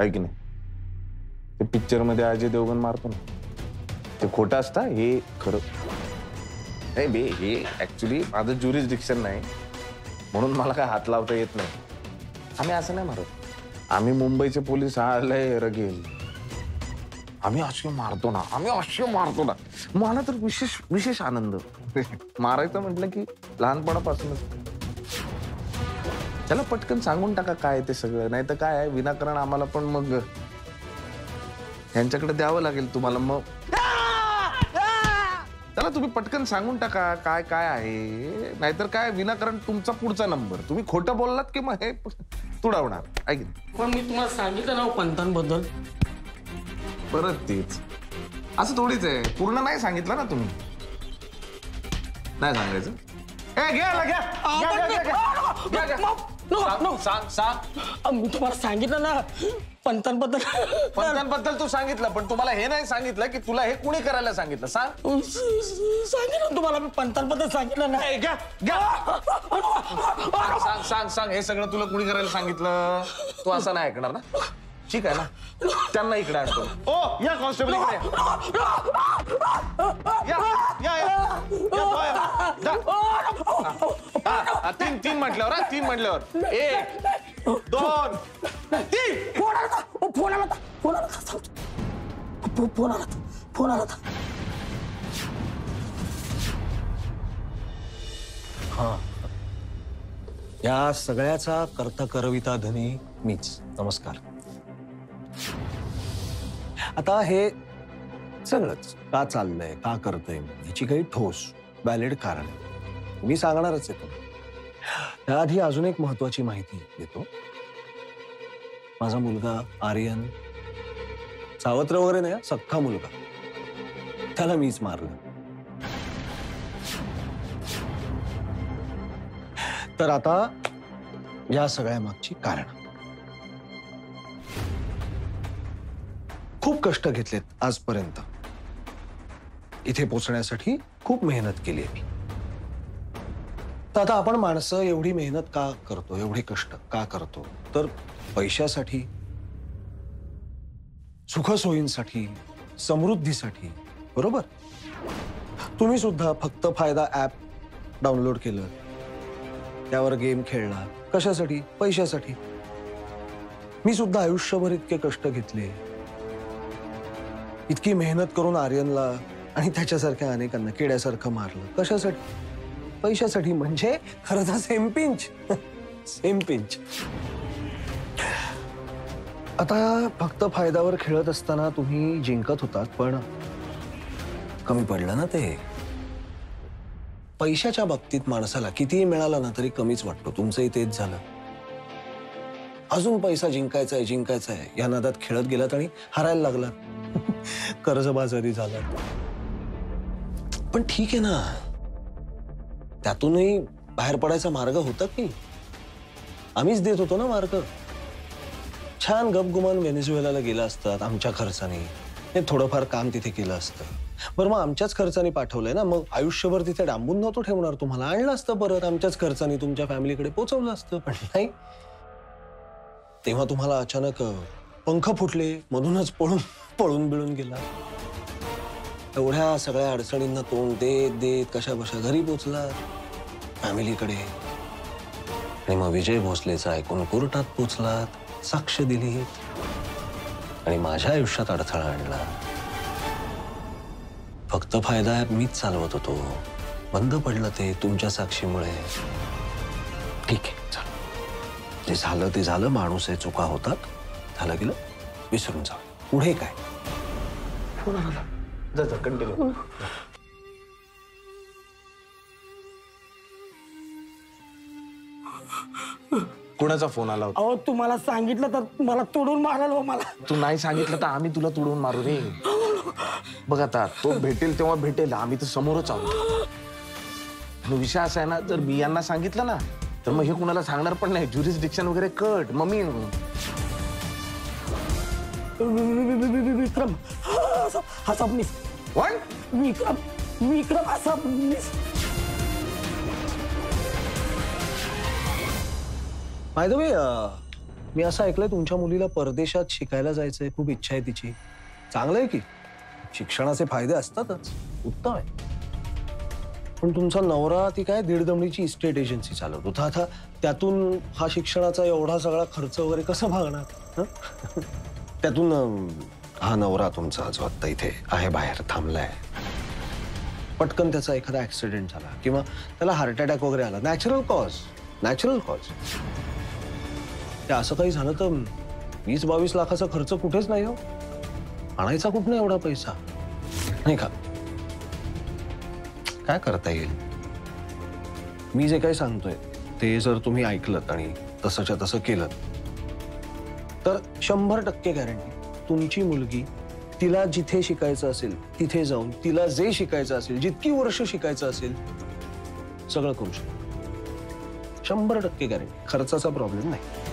आहे की नाही? ते पिक्चर मध्ये अजय देवगण मारतो ना, ते खोटं असतं, हे खरं नाही बे. हे ऍक्च्युली माझं ज्युरिस्डिक्शन नाही म्हणून मला काय हात लावता येत नाही. आम्ही असं नाही मारत. आम्ही मुंबईचे पोलीस आलंय रगेल, आम्ही असे मारतो ना, आम्ही असे मारतो ना. मला तर विशेष विशेष आनंद. मारायचं म्हटलं की लहानपणापासूनच. त्याला पटकन सांगून टाका काय ते सगळं, नाही तर काय विनाकारण आम्हाला पण मग यांच्याकडे द्यावं लागेल तुम्हाला. मग त्याला तुम्ही पटकन सांगून टाका काय काय आहे, नाहीतर काय विनाकारण तुमचा पुढचा नंबर. तुम्ही खोटं बोललात की मग हे तुडवणार. ऐक पण मी तुम्हाला सांगितलं ना पंतांबद्दल. परत तेच. असं थोडीच आहे, पूर्ण नाही सांगितलं ना तुम्ही. नाही सांगायचं. मी तुम्हाला सांगितलं ना पंतांबद्दल. पंतांबद्दल तू सांगितलं, पण तुम्हाला हे नाही सांगितलं की तुला हे कुणी करायला सांगितलं. सांग. सांगितलं तुम्हाला मी पंतांबद्दल सांगितलं ना. सांग सांग सांग, हे सगळं तुला कुणी करायला सांगितलं. तू असं नाही ऐकणार ना, ठीक आहे ना? त्यांना इकडे आणतो. ओ या कॉन्स्टेबल इकडे या. तीन म्हटल्यावर, तीन म्हटल्यावर 1 2 3. फोन आला. हा, या सगळ्याचा करता करविता धनी मीच. नमस्कार. आता हे सगळंच का चाललंय, का करतंय, याची काही ठोस व्हॅलिड कारण मी सांगणारच आहे तुम्हाला. त्याआधी अजून एक महत्वाची माहिती देतो. माझा मुलगा आर्यन, सावत्र वगैरे नाही, सख्खा मुलगा, त्याला मीच मारलं. तर आता या सगळ्या मागची कारण. खूप कष्ट घेतलेत आजपर्यंत. इथे पोहोचण्यासाठी खूप मेहनत केली आहे मी. तर आता आपण माणसं एवढी मेहनत का करतो, एवढे कष्ट का करतो? तर पैशासाठी, सुखसोयींसाठी, समृद्धीसाठी, बरोबर? तुम्ही सुद्धा फक्त फायदा ऍप डाउनलोड केलं, त्यावर गेम खेळला. कशासाठी? पैशासाठी. मी सुद्धा आयुष्यभर इतके कष्ट घेतले, इतकी मेहनत करून आर्यनला आणि त्याच्यासारख्या अनेकांना किड्यासारखं मारलं. कशासाठी? पैशासाठी. म्हणजे खरं तर सेम पिंच. Same pinch. आता फक्त फायद्यावर खेळत असताना तुम्ही जिंकत होतात, पण कमी पडलं ना ते. पैशाच्या बाबतीत माणसाला कितीही मिळालं ना तरी कमीच वाटतो. तुमचंही तेच झालं. अजून पैसा जिंकायचा आहे या नादात खेळत गेलात आणि हरायला लागलात. कर्जबाजारी झाला. पण ठीक आहे ना, त्यातूनही बाहेर पडायचा मार्ग होता की आम्हीच देत होतो ना मार्ग. छान गपगुमान व्हेनेझुएलाला गेला असतात आमच्या खर्चाने. हे थोडंफार काम तिथे केलं असतं. बरं, मग आमच्याच खर्चाने पाठवलंय ना, मग आयुष्यभर तिथे डांबून नव्हतो ठेवणार तुम्हाला. आणलं असतं परत आमच्याच खर्चाने, तुमच्या फॅमिलीकडे पोहोचवलं असतं. पण नाही, तेव्हा तुम्हाला अचानक पंख फुटले, मधूनच पळून बिळून गेला. एवढ्या सगळ्या अडचणींना तोंड देत देत कशा बशा घरी पोचला फॅमिलीकडे. आणि मग विजय भोसलेचा ऐकून कोर्टात पोचलात, साक्ष दिली आणि माझ्या आयुष्यात अडथळा आणला. फक्त फायदा मीच चालवत होतो, बंद पडलं ते तुमच्या साक्षीमुळे. ठीक आहे, चल, जे झालं ते झालं. माणूस आहे, चुका होतात. झालं गेलं, विसरून जा. पुढे काय? जा कंटिन्यू. कोणाचा फोन आला होता? अहो, तुम्हाला सांगितलं तर मला तोडून माराल. मला तू नाही सांगितलं तर आम्ही तुला तोडून मारू रे. बघ आता, तो भेटेल तेव्हा भेटेल. आम्ही तर समोरच आहोत. विषय असा आहे ना, जर मी यांना सांगितलं ना तर मग हे कुणाला सांगणार पण नाही. ज्युरिस्डिक्शन वगैरे कट. मम्मी विक्रम हा सबनीस. विक्रम हा सबनीस. बाय द वे, मी असं ऐकलंय तुमच्या मुलीला परदेशात शिकायला जायचंय, खूप इच्छा आहे तिची. चांगलं आहे की, शिक्षणाचे फायदे असतातच, उत्तम आहे. पण तुमचा नवरा ती काय दीडदमडीची इस्टेट एजन्सी चालवत होता. आता त्यातून हा शिक्षणाचा एवढा सगळा खर्च वगैरे कसं भागणार? हं? त्यातून हा नवरा तुमचा जो आता इथे आहे बाहेर थांबलाय, पटकन त्याचा एखादा ऍक्सिडेंट झाला किंवा त्याला हार्ट अटॅक वगैरे आला, नॅचरल कॉज. ते असं काही झालं तर 20-22 लाखाचा खर्च कुठेच नाही हो. आणायचा कुठनं एवढा पैसा, नाही का? काय करता येईल? मी जे काही सांगतोय ते जर तुम्ही ऐकलत आणि तसंच्या तसं केलं तर 100% गॅरंटी तुमची मुलगी तिला जिथे शिकायचं असेल तिथे जाऊन तिला जे शिकायचं असेल, जितकी वर्ष शिकायचं असेल, सगळं करू शकतो. 100% गॅरंटी. खर्चाचा प्रॉब्लेम नाही.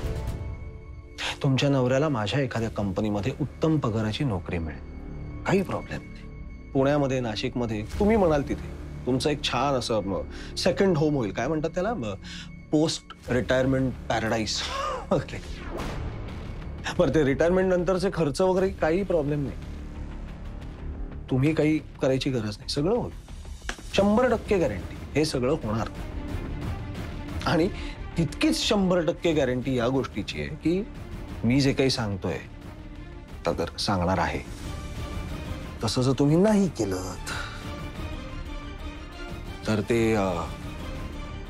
तुमच्या नवऱ्याला माझ्या एखाद्या कंपनीमध्ये उत्तम पगाराची नोकरी मिळेल, काही प्रॉब्लेम नाही. पुण्यामध्ये, नाशिकमध्ये, तुम्ही म्हणाल तिथे तुमचं एक छान असं सेकंड होम होईल. काय म्हणतात त्याला? पोस्ट रिटायरमेंट पॅराडाईस वगैरे. बरं, ते रिटायरमेंट नंतरचे खर्च वगैरे काही प्रॉब्लेम नाही. तुम्ही काही करायची गरज नाही, सगळं होईल. 100% गॅरंटी हे सगळं होणार. आणि तितकीच 100% गॅरंटी या गोष्टीची आहे की मी जे काही सांगतोय तर सांगणार आहे तसं जर तुम्ही नाही केलं तर ते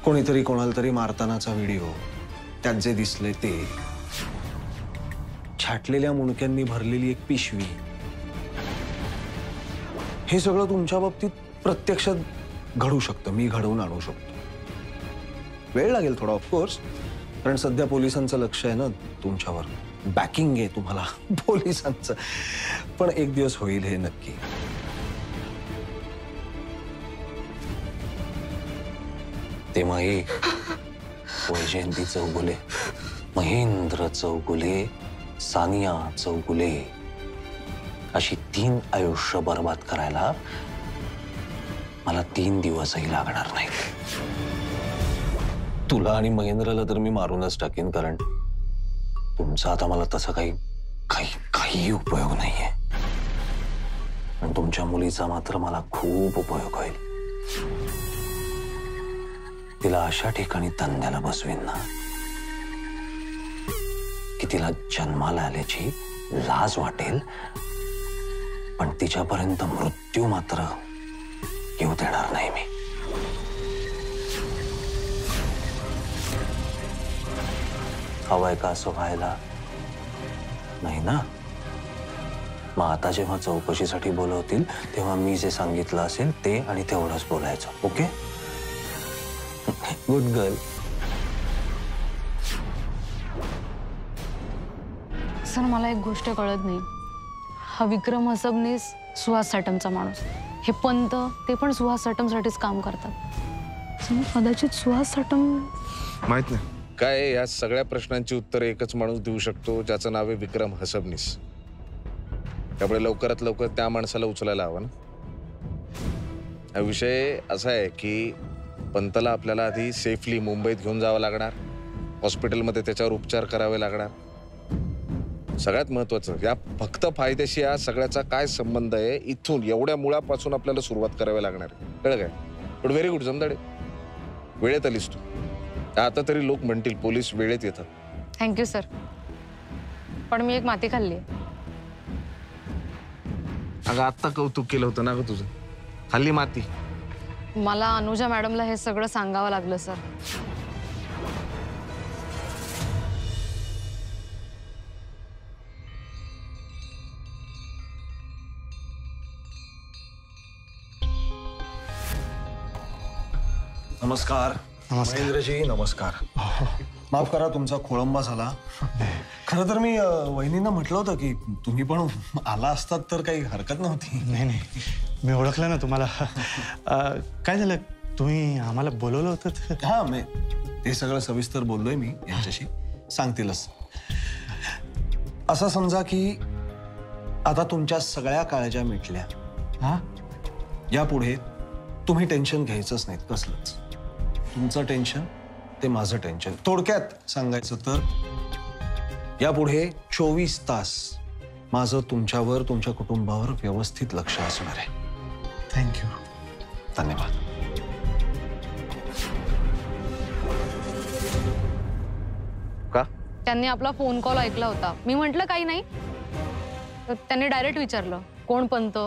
कोणीतरी कोणाला तरी मारतानाचा व्हिडिओ, त्यात जे दिसले ते, छाटलेल्या मुंडक्यांनी भरलेली एक पिशवी, हे सगळं तुमच्या बाबतीत प्रत्यक्षात घडू शकतं. मी घडवून आणू शकतो. वेळ लागेल थोडा ऑफकोर्स, कारण सध्या पोलिसांचं लक्ष आहे ना तुमच्यावर, बॅकिंग आहे तुम्हाला पोलिसांचं. पण एक दिवस होईल हे नक्की. तेव्हा एक वैजयंती चौगुले, महेंद्र चौगुले, सानिया चौगुले अशी 3 आयुष्य बर्बाद करायला मला 3 दिवसही लागणार नाहीत. तुला आणि महेंद्रला तर मी मारूनच टाकेन, कारण तुमचा आता मला तसा काही उपयोग नाहीये. पण तुमच्या मुलीचा मात्र मला खूप उपयोग होईल. तिला अशा ठिकाणी तंद्याला बसवीन ना की तिला जन्माला आल्याची लाज वाटेल, पण तिच्यापर्यंत मृत्यू मात्र येऊ देणार नाही मी. हवंय का असं व्हायला? नाही ना? मग आता जेव्हा चौकशीसाठी बोलवतील तेव्हा मी जे सांगितलं असेल ते आणि तेवढंच बोलायचं. ओके? Good girl. सर, मला एक गोष्ट कळत नाही. हा विक्रम हसबनीस सुहास साटमचा माणूस, हे पंत ते पण सुहास साटमसाठीच काम करतात. कदाचित सुहास साटम माहित नाही काय. या सगळ्या प्रश्नांची उत्तरे एकच माणूस देऊ शकतो, ज्याचं नाव आहे विक्रम हसबनीस. त्यामुळे लवकरात लवकर त्या माणसाला उचलायला हवं ना. हा विषय असा आहे की पंतला आपल्याला आधी सेफली मुंबईत घेऊन जावं लागणार, हॉस्पिटलमध्ये त्याच्यावर उपचार करावे लागणार. सगळ्यात महत्वाचं, या फक्त फायद्याशी या सगळ्याचा काय संबंध आहे, इथून एवढ्या मुळापासून आपल्याला सुरुवात करावी लागणार. कळलं काय? पण व्हेरी गुड जमदाडे, वेळेत आलीस तू. आता तरी लोक म्हणतील पोलीस वेळेत येतात. Thank you sir. पण मी एक माती खाल्ली. अगं आत्ता कौतुक केलं होतं ना ग तुझं, खाल्ली माती. मला अनुजा मॅडमला हे सगळं सांगावं लागलं सर. नमस्कार. महेंद्रजी नमस्कार. माफ करा तुमचा खोळंबा झाला. खरं तर मी वहिनींना म्हटलं होतं की तुम्ही पण आला असतात तर काही हरकत नव्हती. नाही, मी ओळखलं ना तुम्हाला. काय झालं, तुम्ही आम्हाला बोलवलं होतं? हा, मी ते सगळं सविस्तर बोललोय मी यांच्याशी, सांगतीलच. असं समजा की आता तुमच्या सगळ्या काळज्या मिटल्या. हा, यापुढे तुम्ही टेन्शन घ्यायचंच नाहीत कसलंच. तुमचं टेन्शन ते माझं टेन्शन. थोडक्यात सांगायचं तर यापुढे 24 तास माझं तुमच्यावर, तुमच्या कुटुंबावर व्यवस्थित लक्ष असणार आहे. थँक्यू. धन्यवाद. का? त्यांनी आपला फोन कॉल ऐकला होता. मी म्हटलं काही नाही, तर त्यांनी डायरेक्ट विचारलं कोण पंत,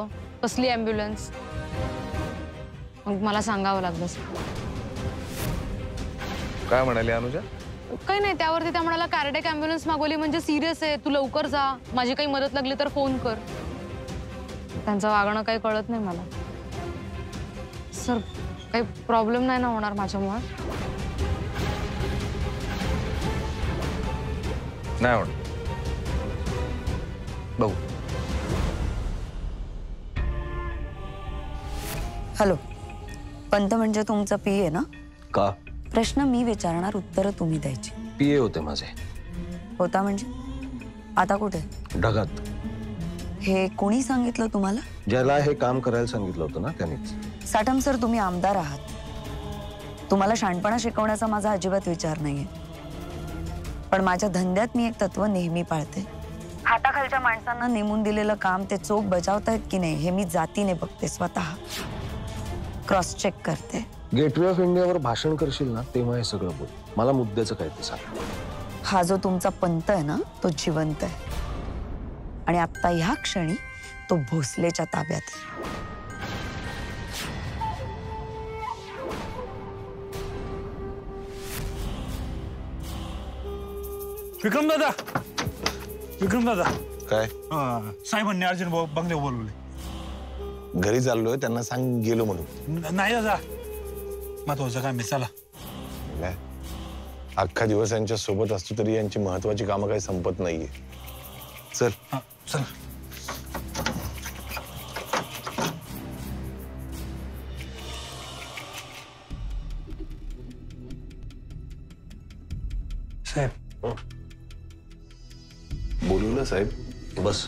कसली ॲम्ब्युलन्स. मग मला सांगावं लागलं. काय म्हणाली अनुजा? काही नाही, त्यावरती त्या म्हणाला कार्डियक ॲम्ब्युलन्स मागवली म्हणजे सिरियस आहे, तू लवकर जा, माझी काही मदत लागली तर फोन कर. त्यांचं वागणं काही कळत नाही मला. सर, काही प्रॉब्लेम नाही ना होणार माझ्यामुळे? नाही होणार. बघू. हॅलो, पंत म्हणजे तुमचा पीए ना? का? प्रश्न मी विचारणार, उत्तरं तुम्ही द्यायची. पीए होते माझे. होता म्हणजे? आता कुठे? ढगात. हे कोणी सांगितलं तुम्हाला? ज्याला हे काम करायला सांगितलं होतं ना त्यांनीच. साटम सर, तुम्ही आमदार आहात. तुम्हाला शहाणपणा शिकवण्याचा माझा अजिबात विचार नाहीये, पण माझ्या धंद्यात मी एक तत्व नेहमी पाळते. हाताखालच्या माणसांना नेमून दिलेलं काम ते चोख बजावतायत की नाही हे मी जातीने बघते, स्वतः क्रॉस चेक करते. गेटवे ऑफ इंडियावर भाषण करशील ना तेव्हा हे सगळं बोल. मला मुद्द्याचं काय ते सांग. हा जो तुमचा पंत आहे ना, तो जिवंत आहे आणि आता ह्या क्षणी तो भोसलेच्या ताब्यात आहे. विक्रम दादा, विक्रम दादा, काय? साहेबांनी अर्जंट बंगले बोलवले. घरी चाललोय, त्यांना सांग गेलो म्हणून. नाही दादा, महत्वाचं काम आहे, चला. नाही, अख्खा दिवस यांच्या सोबत असतो तरी यांची महत्वाची कामं काही संपत नाहीये. चल. चला. साहेब. बोलू ना साहेब? बस.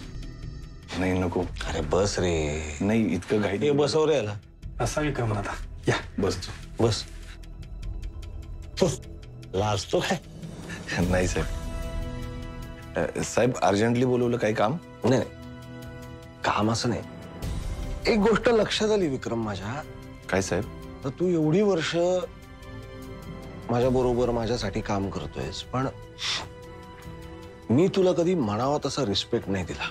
नाही नको. अरे बस रे. नाही, इतकं घाई. हे बसव रे याला. असा विक्रम दादा, या बस तू. बस. लाजतो काय? नाही साहेब. साहेब, अर्जंटली बोलवलं, काही काम? नाही, काम असं नाही. एक गोष्ट लक्षात आली विक्रम माझ्या. काय साहेब? तर तू एवढी वर्ष माझ्या बरोबर माझ्यासाठी काम करतोयस, पण मी तुला कधी म्हणावा तसा रिस्पेक्ट नाही दिला.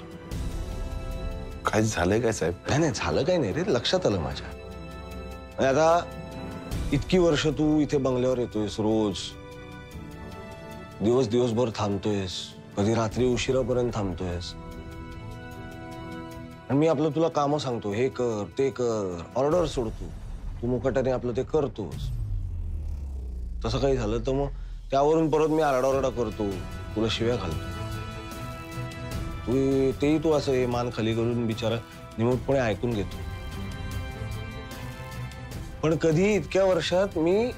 काय झालंय काय साहेब? नाही, झालं काही नाही रे, लक्षात आलं माझ्या. आणि आता इतकी वर्ष तू इथे बंगल्यावर येतोयस, रोज दिवसभर थांबतोयस, कधी रात्री उशिरापर्यंत थांबतोयस, आणि मी आपलं तुला कामं सांगतो, हे कर ते कर, ऑर्डर सोडतो, तू मुकाट्याने आपलं ते करतोस. तसं काही झालं तर मग त्यावरून परत मी आरडाओरडा करतो, तुला शिव्या घालतो. तेही तू असं हे मान खाली करून बिचारा निमूटपणे ऐकून घेतो. पण कधी इतक्या वर्षात मी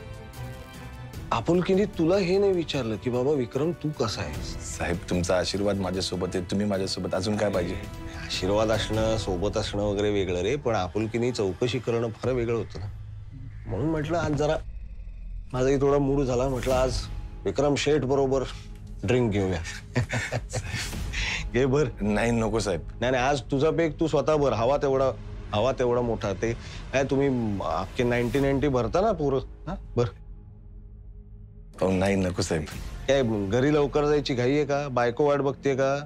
आपुलकीने तुला हे नाही विचारलं की बाबा विक्रम तू कसा आहेस. साहेब, तुमचा आशीर्वाद माझ्यासोबत आहे, तुम्ही माझ्यासोबत, अजून काय पाहिजे? आशीर्वाद असणं, सोबत असणं वगैरे वेगळं रे, पण आपुलकीने चौकशी करणं फार वेगळं होतं ना. म्हणून म्हटलं आज जरा माझाही थोडा मूड झाला, म्हटलं आज विक्रम शेठ बरोबर ड्रिंक घेऊया. घे बर. नाही नको साहेब. नाही, आज तुझा पेक तू स्वतः भर. हवा तेवढा मोठा. ते काय तुम्ही अख्खे 90 भरता ना पुरं. बर. नाही नको साहेब. काय घरी लवकर जायची घाई आहे का? बायको वाट बघते का?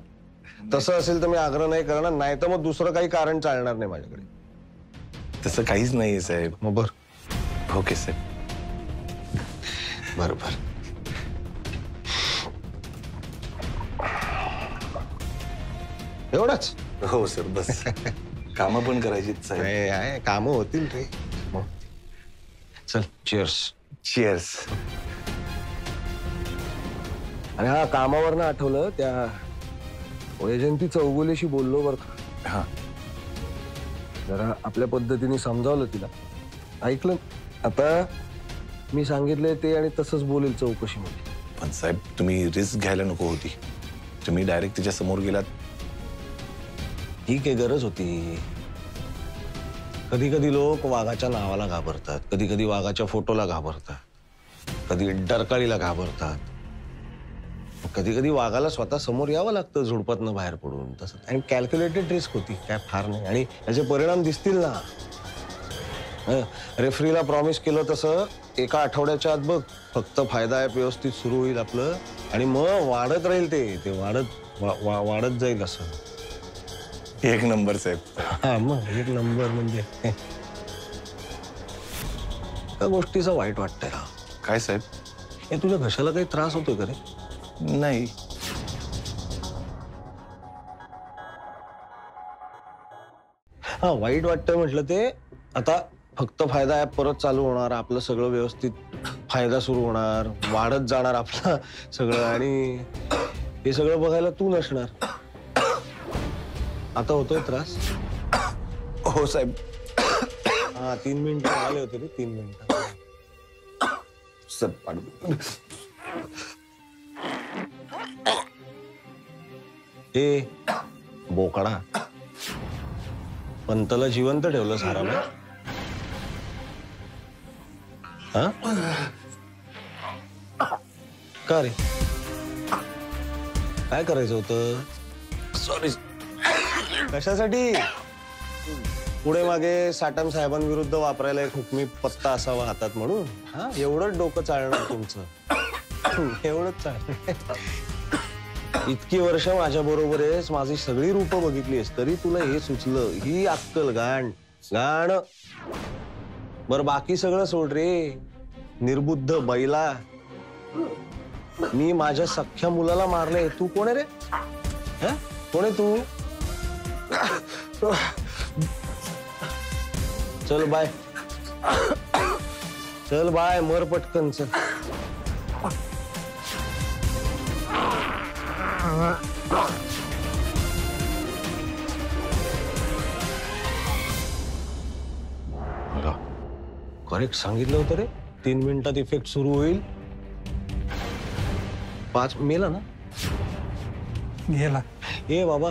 तसं असेल तर मी आग्रह नाही करणार, नाही तर मग दुसरं काही कारण चालणार नाही माझ्याकडे. तसं काहीच नाहीये साहेब. मग बर. ओके साहेब. बरोबर. एवढंच? हो सर, बस. कामं पण करायची साहेब. कामं होतील रे. चल, चिअर्स. चिअर्स. आणि हा, कामावरनं आठवलं, त्या वैजयंती चौगुलेशी बोललो बरं का. हा, जरा आपल्या पद्धतीने समजावलं तिला, ऐकलं. आता मी सांगितलंय ते आणि तसंच बोलेल चौकशीमध्ये. पण साहेब, तुम्ही रिस्क घ्यायला नको होती. तुम्ही डायरेक्ट तिच्या समोर गेलात. ठीक आहे, गरज होती. कधी कधी लोक वाघाच्या नावाला घाबरतात, कधी कधी वाघाच्या फोटोला घाबरतात, कधी डरकाळीला घाबरतात. कधी कधी वाघाला स्वतः समोर यावं लागतं झुडपातनं बाहेर पडून तसं. आणि कॅल्क्युलेटेड रिस्क होती, काय फार नाही. आणि याचे परिणाम दिसतील ना. रेफरीला प्रॉमिस केलं तसं एका आठवड्याच्या आत बघ फक्त फायदा ॲप व्यवस्थित सुरू होईल आपलं. आणि मग वाढत राहील ते वाढत जाईल असं. एक नंबर साहेब. हा मग एक नंबर म्हणजे त्या गोष्टीचं वाईट वाटतंय ना. काय साहेब? हे तुझ्या घशाला काही त्रास होतोय का रे? नाही. हा वाईट वाटतंय म्हटलं ते आता फक्त फायदा ॲप परत चालू होणार, आपलं सगळं व्यवस्थित फायदा सुरू होणार, वाढत जाणार आपलं सगळं. आणि हे सगळं बघायला तू नसणार. आता होतोय त्रास? हो साहेब. हा 3 मिनिटं आले होते रे. 3 मिनिटं. ए बोकडा, पंतला जिवंत ठेवलं सारा ना. हा का रे? काय करायचं होतं? सॉरी. कशासाठी? पुढे मागे साटम साहेबांविरुद्ध वापरायला एक हुकमी पत्ता असावा हातात म्हणून. हा एवढंच डोकं चालणार तुमचं. एवढंच चालणार. इतकी वर्ष माझ्या बरोबर आहेस, माझी सगळी रूपं बघितलीस, तरी तुला हे सुचलं. ही अक्कल गाण गाण. बर बाकी सगळं सोड रे. निर्बुद्ध बैला, मी माझ्या सख्ख्या मुलाला मारले. तू कोण आहे रे? कोण आहे तू? चल बाय. चल बाय, मर पटकन चल. करेक्ट सांगितलं होतं रे. 3 मिनिटात इफेक्ट सुरू होईल. 5 मेला ना गेला. ए बाबा,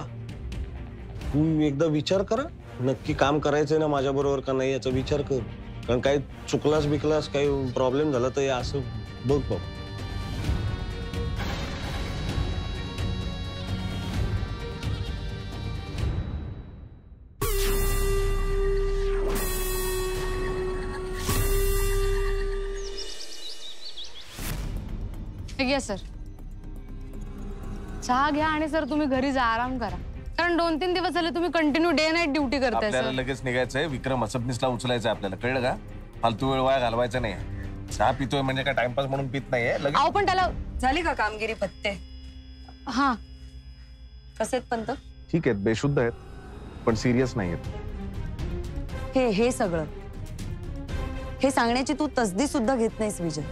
तू एकदा विचार कर. नक्की काम करायचंय ना माझ्या बरोबर का नाही याचा विचार कर. कारण काही चुकलास बिकलास, काही प्रॉब्लेम झाला तर असं बघ बाबा. घ्या सर, चहा घ्या आणि सर तुम्ही घरी जा, आराम करा. कारण 2-3 दिवस झाले तुम्ही कंटिन्यू डे नाईट ड्युटी करताय. आपल्याला लगेच निघायचंय. विक्रम असबनीसला उचलायचंय आपल्याला, कळलं का? फालतू वेळ वाया घालवायचा नाही. चहा पितोय म्हणजे काय टाइमपास म्हणून पित नाहीये. अहो पण त्याला झाली का कामगिरी पत्ते? हा कसे आहेत पंत? ठीक आहेत, बेशुद्ध आहेत, पण सिरियस नाही आहेत. हे सगळं हे सांगण्याची तू तसदी सुद्धा घेत नाहीस विजय.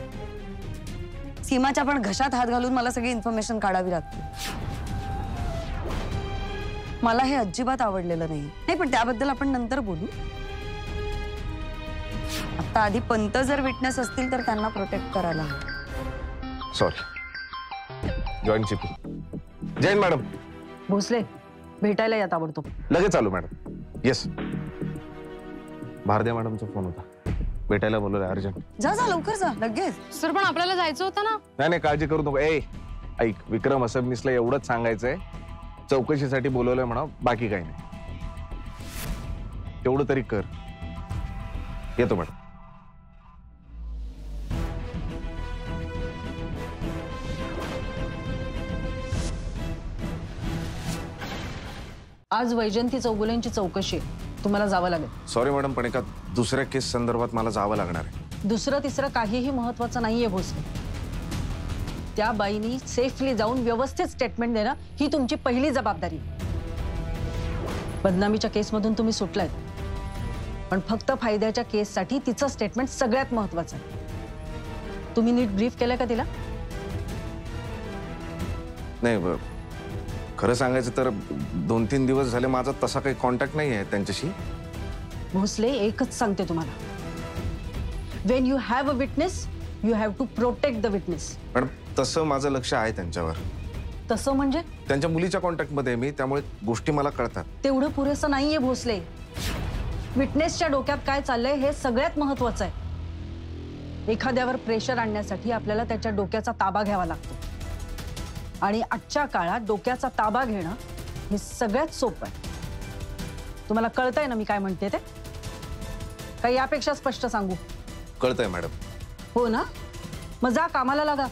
सीमाच्या पण घशात हात घालून मला सगळी इन्फॉर्मेशन काढावी लागते. मला हे अजिबात आवडलेलं नाही. पण त्याबद्दल आपण नंतर बोलू. आता आधी पंत जर विटनेस असतील तर त्यांना प्रोटेक्ट करायला हवं. सॉरी. जॉईन चिपी. जैन मॅडम. भोसले भेटायला या ताबडतोब. लगेच चालू मॅडम. येस. भारद्या मॅडमचा फोन होता, भेटायला बोलवलं अर्जंट. जा जा लवकर जा लगेच. सर पण आपल्याला जायचं होतं ना. नाही काळजी करू नको. ऐक, विक्रम असबनीसला एवढंच सांगायचंय, चौकशीसाठी बोलवलंय म्हणा, बाकी काही नाही. तेवढं तरी कर. येतो मॅडम. आज वैजंती चौगुलेंची चौकशी आहे, तुम्हाला जावं लागेल. सॉरी मॅडम, पण एका दुसऱ्या केस संदर्भात मला जावं लागणार आहे. दुसरं तिसरं काहीही महत्वाचं नाहीये भोसले. त्या बाईनी सेफली जाऊन व्यवस्थित स्टेटमेंट देणं ही तुमची पहिली जबाबदारी. बदनामीच्या केसमधून तुम्ही सुटलायत, पण फक्त फायद्याच्या केससाठी तिचं स्टेटमेंट सगळ्यात महत्वाचं आहे. तुम्ही नीट ब्रीफ केलंय का तिला? नाही, खरं सांगायचं तर 2-3 दिवस झाले माझा तसा काही कॉन्टॅक्ट नाही आहे त्यांच्याशी. भोसले एकच सांगते तुम्हाला, when you have a witness you have to protect the witness. पण तसं माझं लक्ष आहे त्यांच्यावर. तसं म्हणजे? त्यांच्या मुलीच्या कॉन्टॅक्ट मध्ये मी, त्यामुळे गोष्टी मला कळतात. तेवढं पुरेसं नाहीये भोसले. विटनेसच्या डोक्यात काय चाललंय हे सगळ्यात महत्वाचं आहे. एखाद्यावर प्रेशर आणण्यासाठी आपल्याला त्याच्या डोक्याचा ताबा घ्यावा लागतो. आणि आजच्या काळात डोक्याचा ताबा घेणं हे सगळ्यात सोपं आहे. तुम्हाला कळतंय ना मी काय म्हणते ते? काही यापेक्षा स्पष्ट सांगू? कळतंय मॅडम. हो ना, मग जा कामाला लागा.